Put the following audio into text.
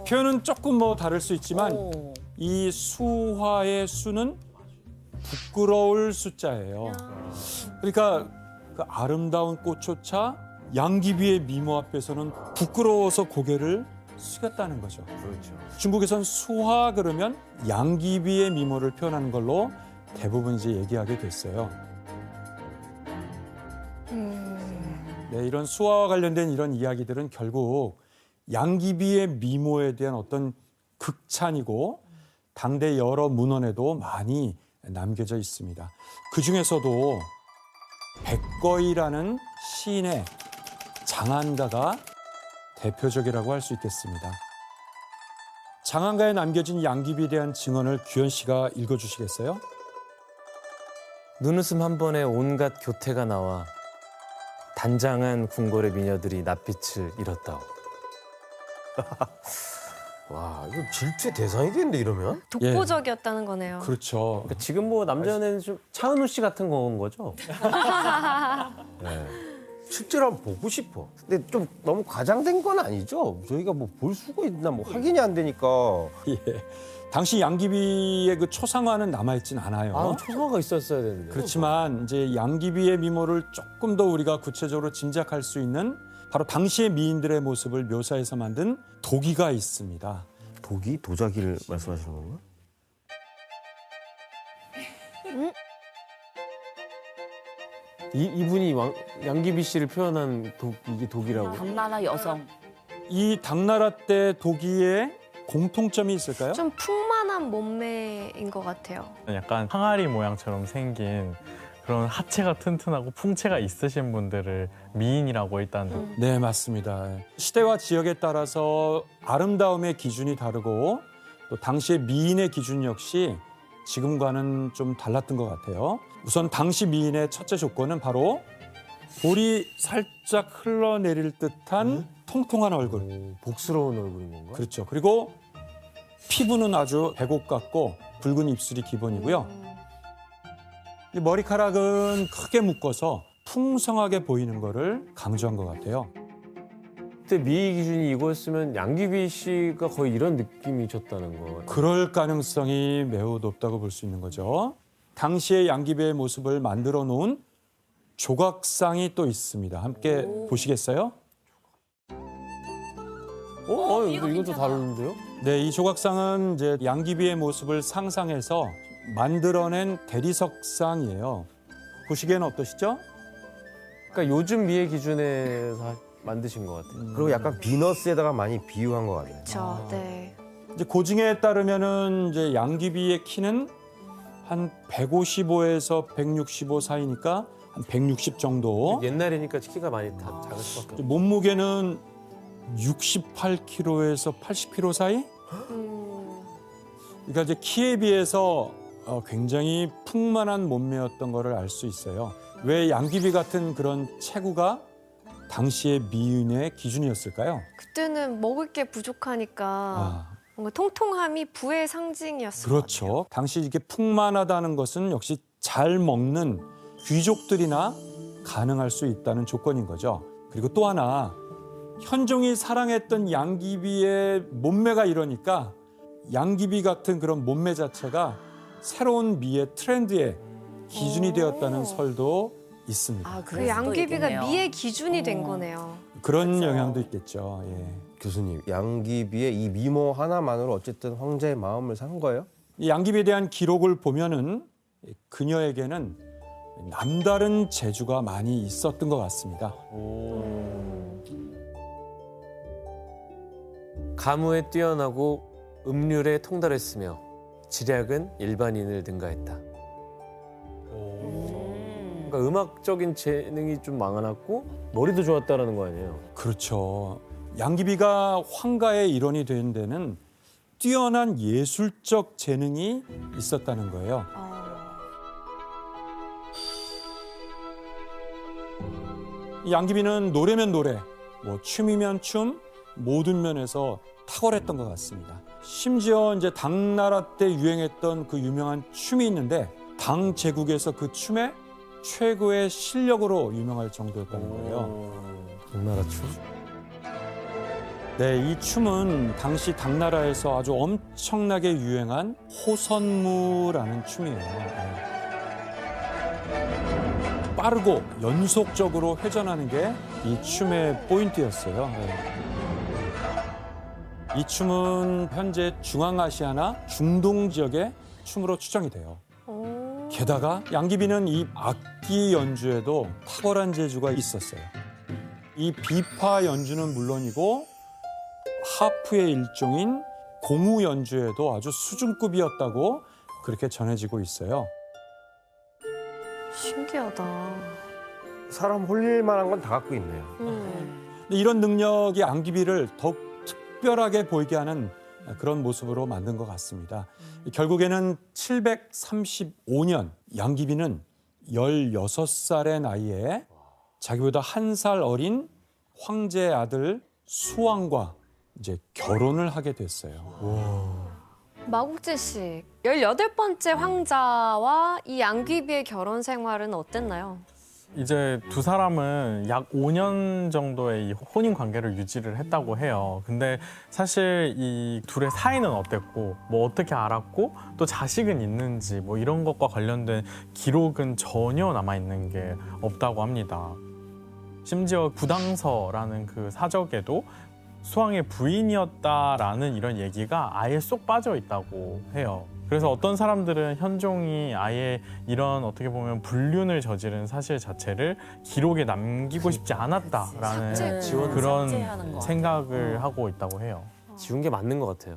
표현은 조금 뭐 다를 수 있지만 이 수화의 수는 부끄러울 숫자예요. 그러니까 그 아름다운 꽃조차 양귀비의 미모 앞에서는 부끄러워서 고개를 숙였다는 거죠. 그렇죠. 중국에선 수화 그러면 양귀비의 미모를 표현하는 걸로 대부분 이제 얘기하게 됐어요. 네, 이런 수화와 관련된 이런 이야기들은 결국 양귀비의 미모에 대한 어떤 극찬이고 당대 여러 문헌에도 많이 남겨져 있습니다. 그 중에서도 백거이라는 시인의 장안가가 대표적이라고 할 수 있겠습니다. 장안가에 남겨진 양귀비에 대한 증언을 규현 씨가 읽어주시겠어요? 눈웃음 한 번에 온갖 교태가 나와 단장한 궁궐의 미녀들이 낯빛을 잃었다오. 와, 이거 질투의 대상이겠는데 이러면? 독보적이었다는 거네요. 그렇죠. 그러니까 지금 뭐 남자는 좀 차은우 씨 같은 건 거죠? 네. 실제로 한번 보고 싶어. 근데 좀 너무 과장된 건 아니죠? 저희가 뭐 볼 수가 있나 뭐 확인이 안 되니까. 예. 당시 양귀비의 그 초상화는 남아있진 않아요. 아, 초상화가 있었어야 되는데. 그렇지만 이제 양귀비의 미모를 조금 더 우리가 구체적으로 짐작할 수 있는 바로 당시의 미인들의 모습을 묘사해서 만든 도기가 있습니다. 도기? 도자기를 말씀하시는 건가? 이분이 양귀비 씨를 표현한 이게 독이라고. 당나라 여성. 이 당나라 때 도기에 공통점이 있을까요? 좀 풍만한 몸매인 것 같아요. 약간 항아리 모양처럼 생긴 그런 하체가 튼튼하고 풍채가 있으신 분들을 미인이라고 일단 네, 맞습니다. 시대와 지역에 따라서 아름다움의 기준이 다르고 또 당시의 미인의 기준 역시 지금과는 좀 달랐던 것 같아요. 우선 당시 미인의 첫째 조건은 바로 볼이 살짝 흘러내릴 듯한 통통한 얼굴. 복스러운 얼굴인 건가? 그렇죠. 그리고 피부는 아주 백옥 같고 붉은 입술이 기본이고요. 이 머리카락은 크게 묶어서 풍성하게 보이는 거를 강조한 것 같아요. 그때 미의 기준이 이거였으면 양귀비 씨가 거의 이런 느낌이셨다는 거. 그럴 가능성이 매우 높다고 볼 수 있는 거죠. 당시의 양귀비의 모습을 만들어 놓은 조각상이 또 있습니다. 함께 보시겠어요? 이건 또 다른데요? 네, 이 조각상은 이제 양귀비의 모습을 상상해서 만들어낸 대리석상이에요. 보시기에는 어떠시죠? 그러니까 요즘 미의 기준에서 만드신 것 같아요. 그리고 약간 비너스에다가 많이 비유한 것 같아요. 그렇죠. 네. 이제 고증에 따르면은 이제 양귀비의 키는 한 155에서 165 사이니까 한 160 정도. 옛날이니까 키가 많이 다 작을 수밖에 없어요. 몸무게는 68kg에서 80kg 사이? 그러니까 이제 키에 비해서 굉장히 풍만한 몸매였던 거를 알 수 있어요. 왜 양귀비 같은 그런 체구가 당시의 미인의 기준이었을까요? 그때는 먹을 게 부족하니까 뭔가 통통함이 부의 상징이었을 것 같아요. 그렇죠. 당시 이게 풍만하다는 것은 역시 잘 먹는 귀족들이나 가능할 수 있다는 조건인 거죠. 그리고 또 하나 현종이 사랑했던 양귀비의 몸매가 이러니까 양귀비 같은 그런 몸매 자체가 새로운 미의 트렌드의 기준이 되었다는 설도 있습니다. 아, 그 양귀비가 미의 기준이 된 거네요. 그런 영향도 있겠죠. 예. 교수님, 양귀비의 이 미모 하나만으로 어쨌든 황제의 마음을 산 거예요? 이 양귀비에 대한 기록을 보면은 그녀에게는 남다른 재주가 많이 있었던 것 같습니다. 가무에 뛰어나고 음률에 통달했으며 지략은 일반인을 능가했다. 그러니까 음악적인 재능이 좀 많았고 머리도 좋았다라는 거 아니에요? 그렇죠. 양귀비가 황가의 일원이 된 데는 뛰어난 예술적 재능이 있었다는 거예요. 이 양귀비는 노래면 노래, 뭐 춤이면 춤, 모든 면에서 탁월했던 것 같습니다. 심지어 이제 당나라 때 유행했던 그 유명한 춤이 있는데 당 제국에서 그 춤의 최고의 실력으로 유명할 정도였다는 거예요. 당나라 춤? 네, 이 춤은 당시 당나라에서 아주 엄청나게 유행한 호선무라는 춤이에요. 네. 빠르고 연속적으로 회전하는 게 이 춤의 포인트였어요. 네. 이 춤은 현재 중앙아시아나 중동 지역의 춤으로 추정이 돼요. 오. 게다가 양귀비는 이 악기 연주에도 탁월한 재주가 있었어요. 이 비파 연주는 물론이고 하프의 일종인 공우 연주에도 아주 수준급이었다고 그렇게 전해지고 있어요. 신기하다. 사람 홀릴 만한 건 다 갖고 있네요. 근데 이런 능력이 양귀비를 더욱 특별하게 보이게 하는 그런 모습으로 만든 것 같습니다. 결국에는 735년 양귀비는 16살의 나이에 자기보다 1살 어린 황제의 아들 수왕과 이제 결혼을 하게 됐어요. 마국재 씨, 18번째 황자와 이 양귀비의 결혼 생활은 어땠나요? 이제 두 사람은 약 5년 정도의 이 혼인 관계를 유지를 했다고 해요. 근데 사실 이 둘의 사이는 어땠고, 뭐 어떻게 알았고, 또 자식은 있는지 뭐 이런 것과 관련된 기록은 전혀 남아 있는 게 없다고 합니다. 심지어 구당서라는 그 사적에도 수왕의 부인이었다라는 이런 얘기가 아예 쏙 빠져 있다고 해요. 그래서 어떤 사람들은 현종이 아예 이런 어떻게 보면 불륜을 저지른 사실 자체를 기록에 남기고 싶지 않았다라는 삭제. 그런 삭제하는 거. 생각을 하고 있다고 해요. 지운 게 맞는 것 같아요.